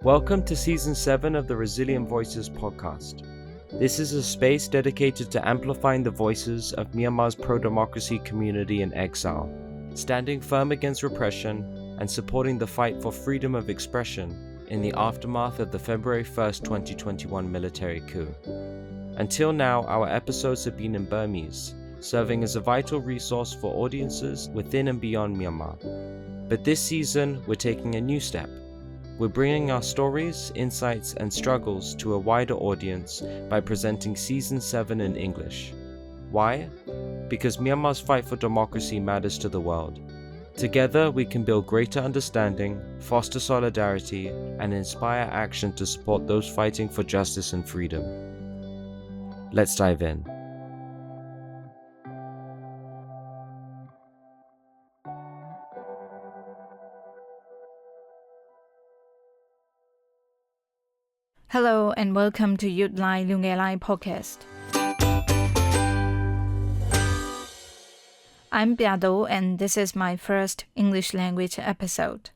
Welcome to Season 7 of the Resilient Voices podcast. This is a space dedicated to amplifying the voices of Myanmar's pro-democracy community in exile, standing firm against repression and supporting the fight for freedom of expression in the aftermath of the February 1st, 2021 military coup. Until now, our episodes have been in Burmese, serving as a vital resource for audiences within and beyond Myanmar. But this season, we're taking a new step. We're bringing our stories, insights, and struggles to a wider audience by presenting Season 7 in English. Why? Because Myanmar's fight for democracy matters to the world. Together, we can build greater understanding, foster solidarity, and inspire action to support those fighting for justice and freedom. Let's dive in. Hello and welcome to Youth Lai Lunge Lai podcast. I'm Biado and this is my first English language episode.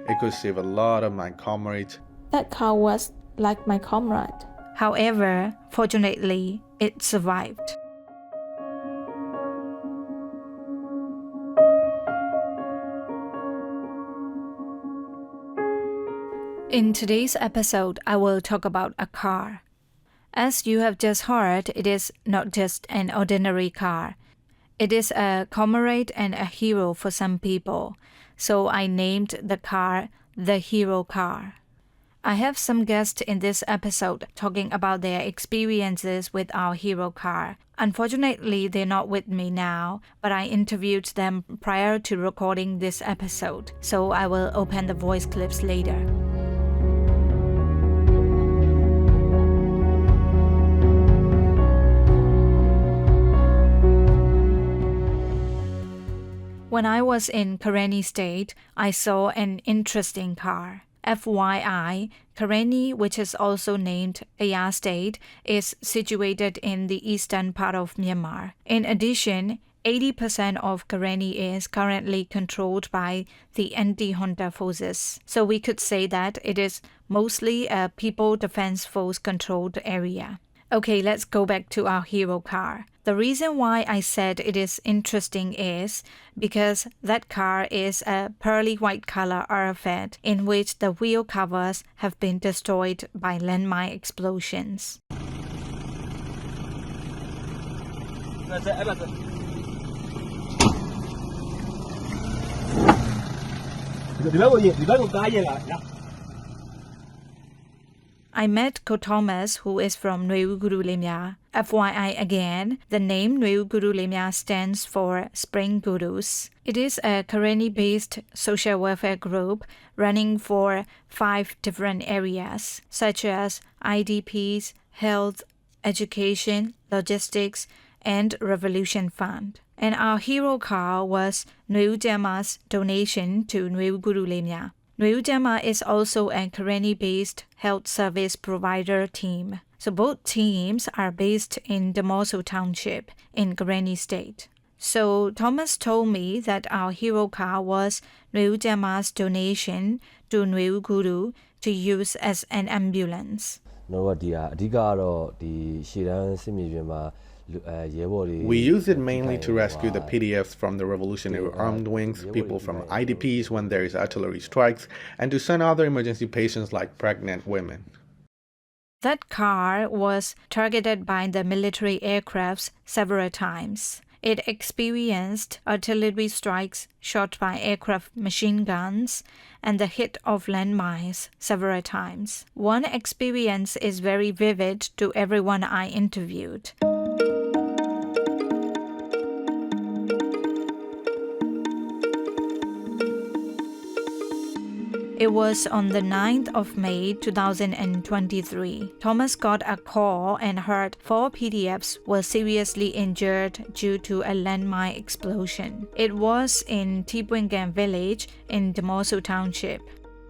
It could save a lot of my comrades. That car was like my comrade. However, fortunately, it survived. In today's episode, I will talk about a car. As you have just heard, it is not just an ordinary car. It is a comrade and a hero for some people, so I named the car the Hero Car. I have some guests in this episode talking about their experiences with our hero car. Unfortunately, they're not with me now, but I interviewed them prior to recording this episode, so I will open the voice clips later. When I was in Karenni State, I saw an interesting car. FYI, Karenni, which is also named Ayar State, is situated in the eastern part of Myanmar. In addition, 80% of Karenni is currently controlled by the anti-junta forces. So we could say that it is mostly a People Defense Force controlled area. Okay, let's go back to our hero car. The reason why I said it is interesting is because that car is a pearly white color artifact in which the wheel covers have been destroyed by landmine explosions. I met Ko Thomas, who is from Nui Guru Lemya. FYI again, the name Nui Guru Lemya stands for Spring Gurus. It is a Karenni-based social welfare group running for 5 different areas, such as IDPs, health, education, logistics, and Revolution Fund. And our hero car was Nui Jama's donation to Nui Guru Lemya. Nui Jama is also a Karenni-based health service provider team. So both teams are based in Demoso Township in Karenni State. So Thomas told me that our hero car was Nui Jama's donation to Nui Guru to use as an ambulance. We use it mainly to rescue the PDFs from the revolutionary armed wings, people from IDPs when there is artillery strikes, and to send other emergency patients like pregnant women. That car was targeted by the military aircrafts several times. It experienced artillery strikes shot by aircraft machine guns and the hit of landmines several times. One experience is very vivid to everyone I interviewed. It was on the 9th of May 2023. Thomas got a call and heard 4 PDFs were seriously injured due to a landmine explosion. It was in Tipwingan village in Demoso Township.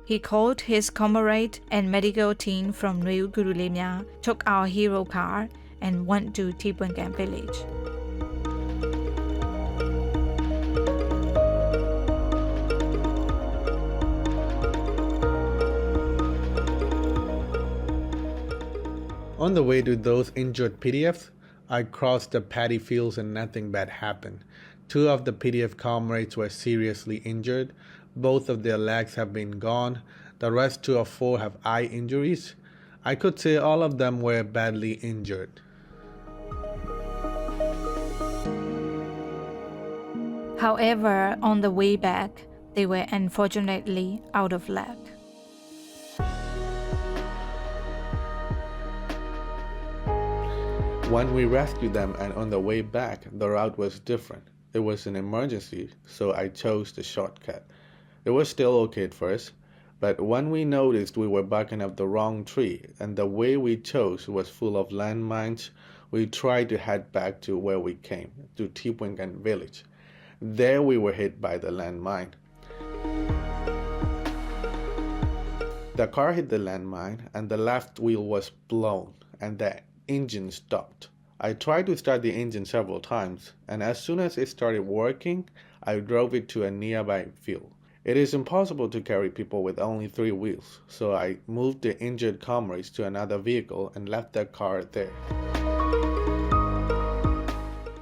He called his comrade and medical team from Nui Guru Lemya, took our hero car, and went to Tipwengan village. On the way to those injured PDFs, I crossed the paddy fields and nothing bad happened. 2 of the PDF comrades were seriously injured. Both of their legs have been gone. The rest 2 or 4 have eye injuries. I could say all of them were badly injured. However, on the way back, they were unfortunately out of luck. When we rescued them and on the way back, the route was different. It was an emergency, so I chose the shortcut. It was still okay at first, but when we noticed we were barking up the wrong tree and the way we chose was full of landmines, we tried to head back to where we came, to Tipwengan village. There we were hit by the landmine. The car hit the landmine and the left wheel was blown and the engine stopped. I tried to start the engine several times, and as soon as it started working, I drove it to a nearby field. It is impossible to carry people with only 3 wheels, so I moved the injured comrades to another vehicle and left the car there.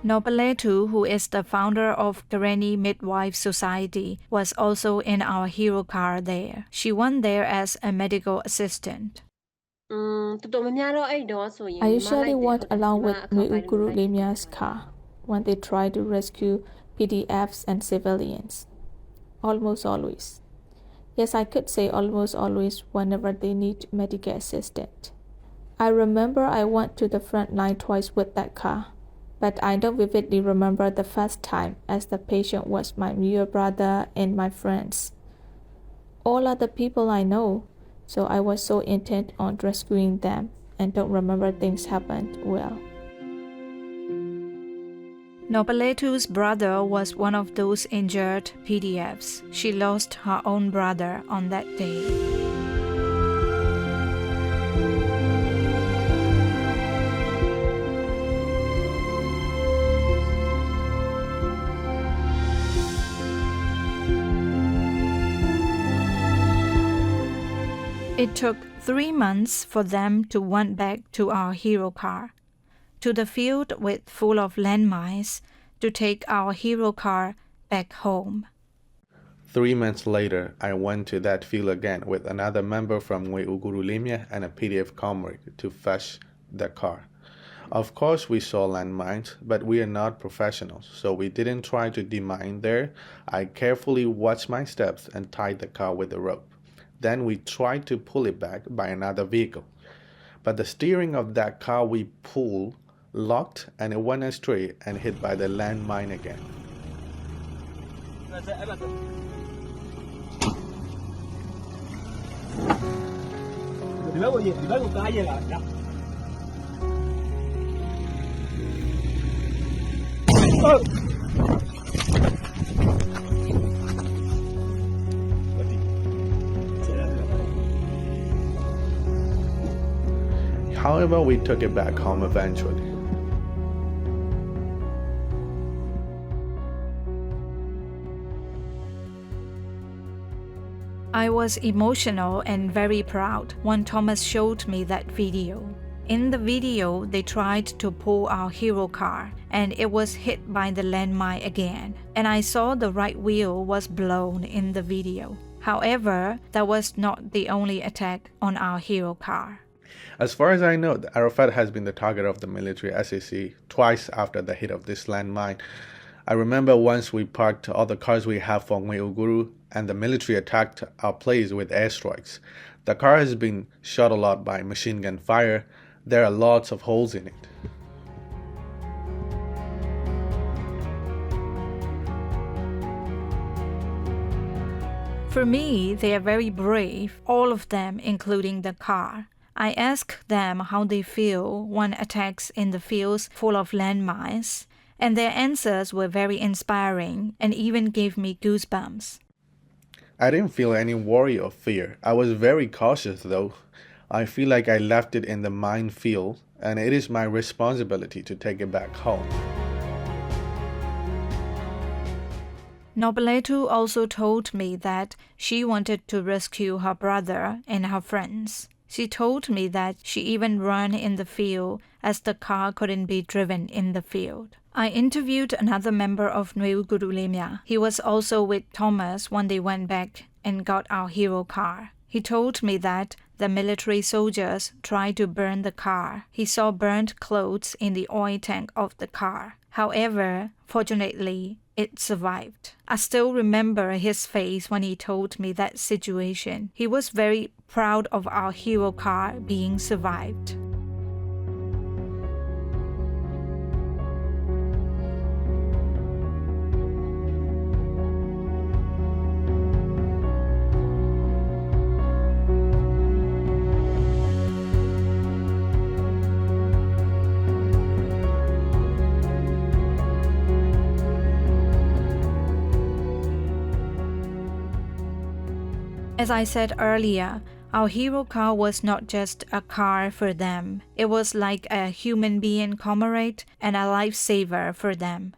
Nopaletu, who is the founder of Karenni Midwife Society, was also in our hero car there. She went there as a medical assistant. I usually went along with Nui Guru Lemya's car when they try to rescue PDFs and civilians. Almost always. Yes, I could say almost always whenever they need medical assistance. I remember I went to the front line twice with that car, but I don't vividly remember the first time as the patient was my real brother and my friends. All other people I know, so I was so intent on rescuing them and don't remember things happened well. Nopaletu's brother was one of those injured PDFs. She lost her own brother on that day. It took 3 months for them to went back to our hero car, to the field with full of landmines, to take our hero car back home. 3 months later, I went to that field again with another member from Nui Guru Lemya and a PDF comrade to fetch the car. Of course, we saw landmines, but we are not professionals, so we didn't try to demine there. I carefully watched my steps and tied the car with a rope. Then we tried to pull it back by another vehicle. But the steering of that car we pulled locked and it went astray and hit by the landmine again. However, we took it back home eventually. I was emotional and very proud when Thomas showed me that video. In the video, they tried to pull our hero car, and it was hit by the landmine again, and I saw the right wheel was blown in the video. However, that was not the only attack on our hero car. As far as I know, Arafat has been the target of the military SAC twice after the hit of this landmine. I remember once we parked all the cars we have for Nui Guru and the military attacked our place with airstrikes. The car has been shot a lot by machine gun fire. There are lots of holes in it. For me, they are very brave, all of them, including the car. I asked them how they feel when attacks in the fields full of landmines, and their answers were very inspiring and even gave me goosebumps. I didn't feel any worry or fear. I was very cautious though. I feel like I left it in the minefield, and it is my responsibility to take it back home. Nobeletu also told me that she wanted to rescue her brother and her friends. She told me that she even ran in the field as the car couldn't be driven in the field. I interviewed another member of Nwe'u Guru Lemya. He was also with Thomas when they went back and got our hero car. He told me that the military soldiers tried to burn the car. He saw burnt clothes in the oil tank of the car. However, fortunately, it survived. I still remember his face when he told me that situation. He was very proud of our hero car being survived. As I said earlier, our hero car was not just a car for them. It was like a human being comrade and a lifesaver for them.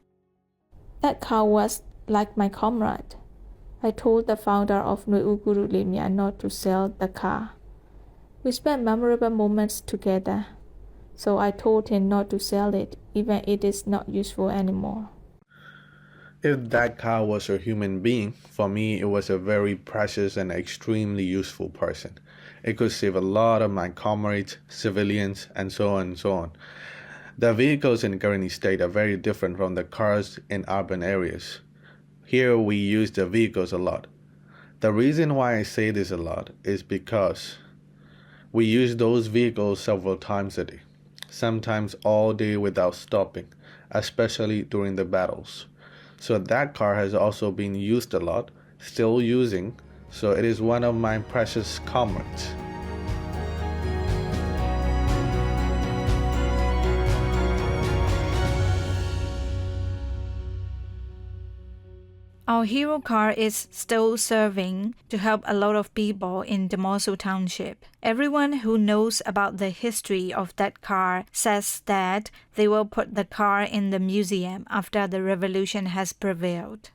That car was like my comrade. I told the founder of Nwe'u Guru Lemya not to sell the car. We spent memorable moments together, so I told him not to sell it, even if it is not useful anymore. If that car was a human being, for me it was a very precious and extremely useful person. It could save a lot of my comrades, civilians, and so on and so on. The vehicles in Karenni state are very different from the cars in urban areas. Here we use the vehicles a lot. The reason why I say this a lot is because we use those vehicles several times a day, sometimes all day without stopping, especially during the battles. So that car has also been used a lot, still using, so it is one of my precious comrades. Our hero car is still serving to help a lot of people in Demosu Township. Everyone who knows about the history of that car says that they will put the car in the museum after the revolution has prevailed.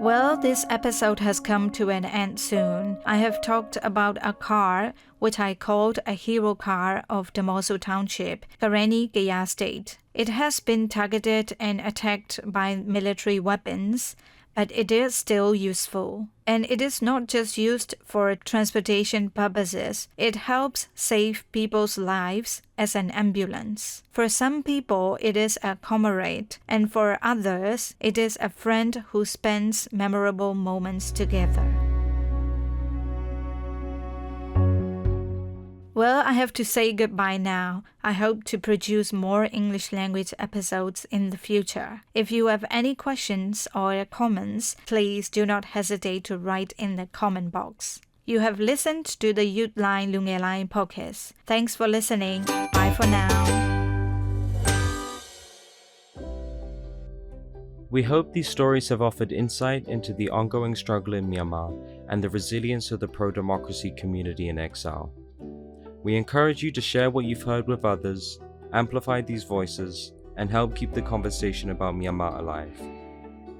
Well, this episode has come to an end soon. I have talked about a car which I called a hero car of Demosu Township, Karenni Gaya State. It has been targeted and attacked by military weapons, but it is still useful. And it is not just used for transportation purposes. It helps save people's lives as an ambulance. For some people, it is a comrade, and for others, it is a friend who spends memorable moments together. Well, I have to say goodbye now. I hope to produce more English language episodes in the future. If you have any questions or comments, please do not hesitate to write in the comment box. You have listened to the Youth Line Lunge Line podcast. Thanks for listening. Bye for now. We hope these stories have offered insight into the ongoing struggle in Myanmar and the resilience of the pro-democracy community in exile. We encourage you to share what you've heard with others, amplify these voices, and help keep the conversation about Myanmar alive.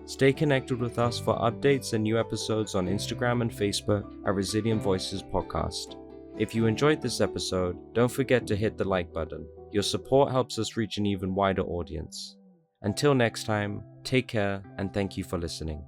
Stay connected with us for updates and new episodes on Instagram and Facebook at Resilient Voices Podcast. If you enjoyed this episode, don't forget to hit the like button. Your support helps us reach an even wider audience. Until next time, take care and thank you for listening.